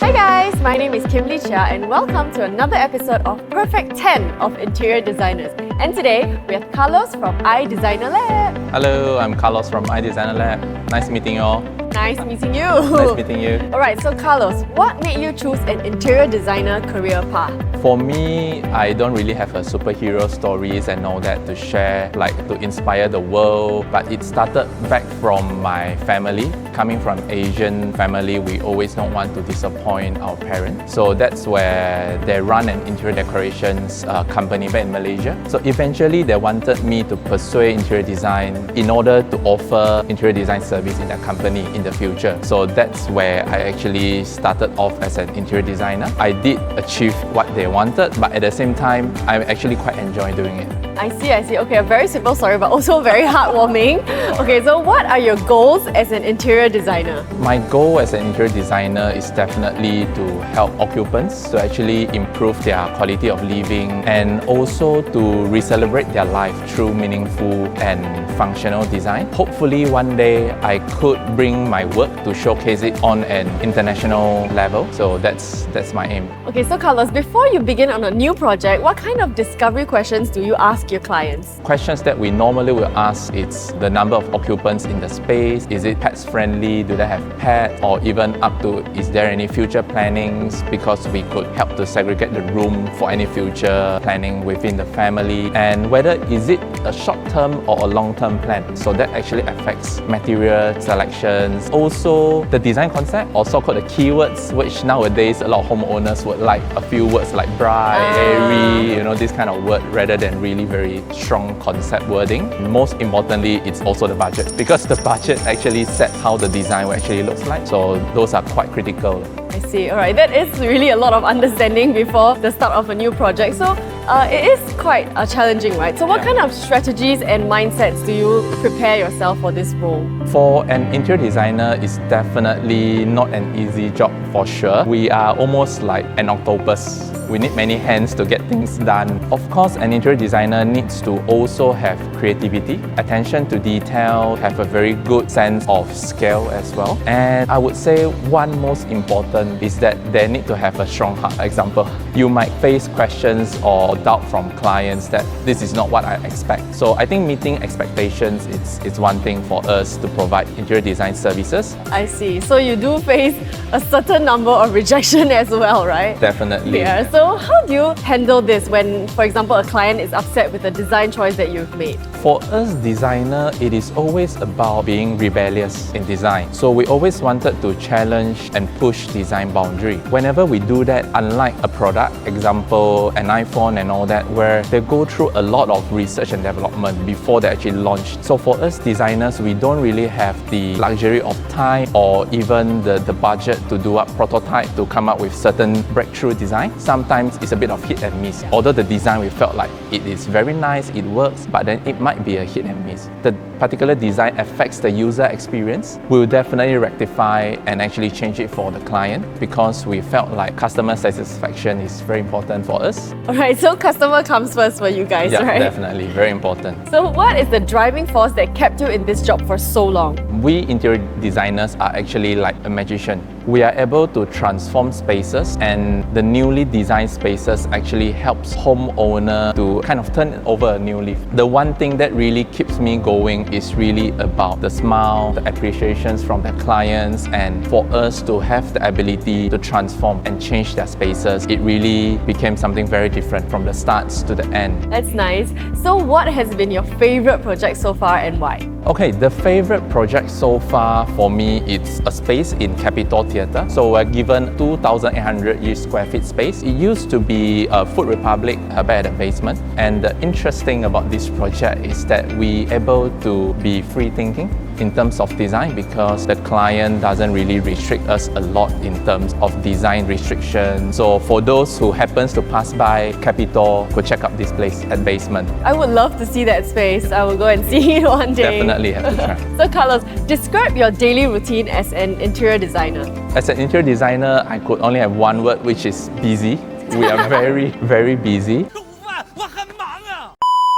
Hi guys, my name is Chia and welcome to another episode of Perfect 10 of Interior Designers. And today we have Carlos from iDesigner Lab. Hello, I'm Carlos from iDesigner Lab. Nice meeting you all. Nice meeting you. Nice meeting you. Alright, so Carlos, what made you choose an interior designer career path? For me, I don't really have a superhero stories and all that to share, like to inspire the world. But it started back from my family. Coming from Asian family, we always don't want to disappoint our parents. So that's where they run an interior decorations company back in Malaysia. So eventually they wanted me to pursue interior design in order to offer interior design service in their company in the future. So that's where I actually started off as an interior designer. I did achieve what they wanted, but at the same time, I actually quite enjoy doing it. I see. Okay, a very simple story, but also very heartwarming. Okay, so what are your goals as an interior designer? My goal as an interior designer is definitely to help occupants to actually improve their quality of living and also to re-celebrate their life through meaningful and functional design. Hopefully one day I could bring my work to showcase it on an international level. So that's my aim. Okay, so Carlos, before you begin on a new project, what kind of discovery questions do you ask your clients? Questions that we normally will ask is the number of occupants in the space, is it pets friendly, do they have pets, or even up to is there any future plannings, because we could help to segregate the room for any future planning within the family, and whether is it a short-term or a long-term plan. So that actually affects material selections. Also the design concept, also called the keywords, which nowadays a lot of homeowners would like a few words like bright, airy, this kind of word rather than really very strong concept wording. Most importantly, it's also the budget, because the budget actually sets how the design actually looks like. So those are quite critical. I see. Alright, that is really a lot of understanding before the start of a new project. So it is quite challenging, right? So what kind of strategies and mindsets do you prepare yourself for this role? For an interior designer, it's definitely not an easy job for sure. We are almost like an octopus. We need many hands to get things done. Of course, an interior designer needs to also have creativity, attention to detail, have a very good sense of scale as well. And I would say one most important is that they need to have a strong heart. Example, you might face questions or doubt from clients that this is not what I expect. So I think meeting expectations is one thing for us to provide interior design services. I see. So you do face a certain number of rejection as well, right? Definitely. Yeah. So how do you handle this when, for example, a client is upset with the design choice that you've made? For us designer, it is always about being rebellious in design. So we always wanted to challenge and push design boundary. Whenever we do that, unlike a product, example, an iPhone and all that, where they go through a lot of research and development before they actually launch. So for us designers, we don't really have the luxury of time or even the budget to do a prototype to come up with certain breakthrough design. Sometimes it's a bit of hit and miss. Although the design we felt like it is very nice, it works, but then it might be a hit and miss. The particular design affects the user experience. We'll definitely rectify and actually change it for the client, because we felt like customer satisfaction is very important for us. Alright, so customer comes first for you guys, Yeah, right? definitely, very important. So what is the driving force that kept you in this job for so long? We interior designers are actually like a magician. We are able to transform spaces, and the newly designed spaces actually helps homeowner to kind of turn over a new leaf. The one thing that really keeps me going is really about the smile, the appreciations from the clients, and for us to have the ability to transform and change their spaces. It really became something very different from the starts to the end. That's nice. So what has been your favorite project so far and why? Okay, the favorite project so far for me, it's a space in Capitol Theatre. So we're given 2,800 square feet space. It used to be a Food Republic back at the basement. And the interesting thing about this project is that we able to be free thinking in terms of design, because the client doesn't really restrict us a lot in terms of design restrictions. So for those who happens to pass by Capitol, could check out this place at basement. I would love to see that space. I will go and see it one day. Definitely have to try. So Carlos, describe your daily routine as an interior designer. As an interior designer, I could only have one word, which is busy. We are very, very busy.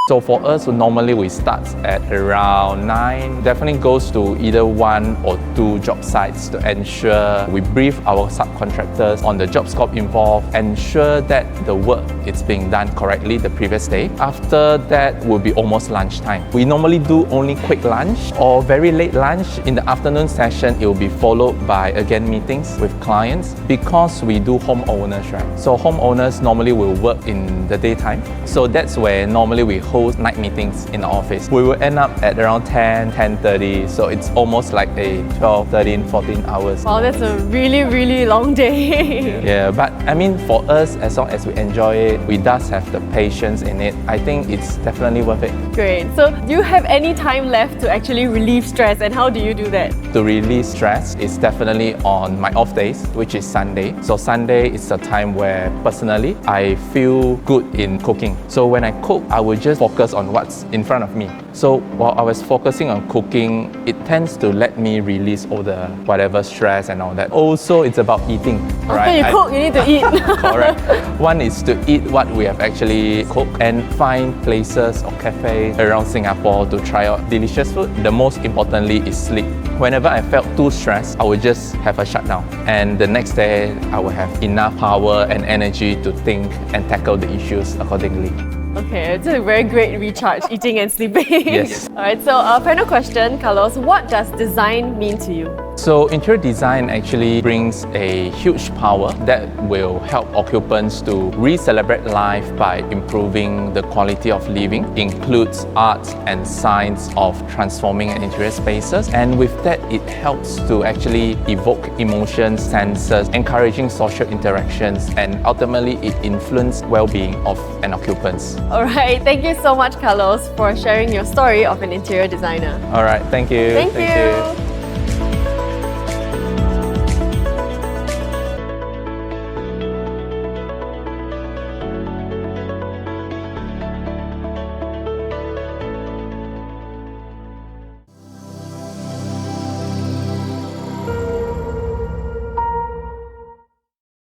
So for us, normally we start at around 9. Definitely goes to either 1 or 2 job sites to ensure we brief our subcontractors on the job scope involved, ensure that the work is being done correctly the previous day. After that will be almost lunchtime. We normally do only quick lunch or very late lunch. In the afternoon session, it will be followed by again meetings with clients because we do homeowners, right? So homeowners normally will work in the daytime. So that's where normally we host night meetings in the office. We will end up at around 10, 10:30. So it's almost like a 12, 13, 14 hours. Wow, that's a really, really long day. Yeah, but I mean for us, as long as we enjoy it, we does have the patience in it, I think it's definitely worth it. Great. So do you have any time left to actually relieve stress, and how do you do that? To release stress is definitely on my off days, which is Sunday. So Sunday is a time where personally I feel good in cooking. So when I cook, I will just focus on what's in front of me. So while I was focusing on cooking, it tends to let me release all the whatever stress and all that. Also, it's about eating. After you cook, you need to eat. Correct. One is to eat what we have actually cooked and find places or cafes around Singapore to try out delicious food. The most importantly is sleep. Whenever I felt too stressed, I would just have a shutdown. And the next day, I will have enough power and energy to think and tackle the issues accordingly. Okay, it's a very great recharge, eating and sleeping. Yes. Alright, so final question, Carlos. What does design mean to you? So interior design actually brings a huge power that will help occupants to re-celebrate life by improving the quality of living. Includes art and science of transforming interior spaces, and with that it helps to actually evoke emotions, senses, encouraging social interactions, and ultimately it influences well-being of an occupant. Alright, thank you so much, Carlos, for sharing your story of an interior designer. Alright, thank you. Thank you.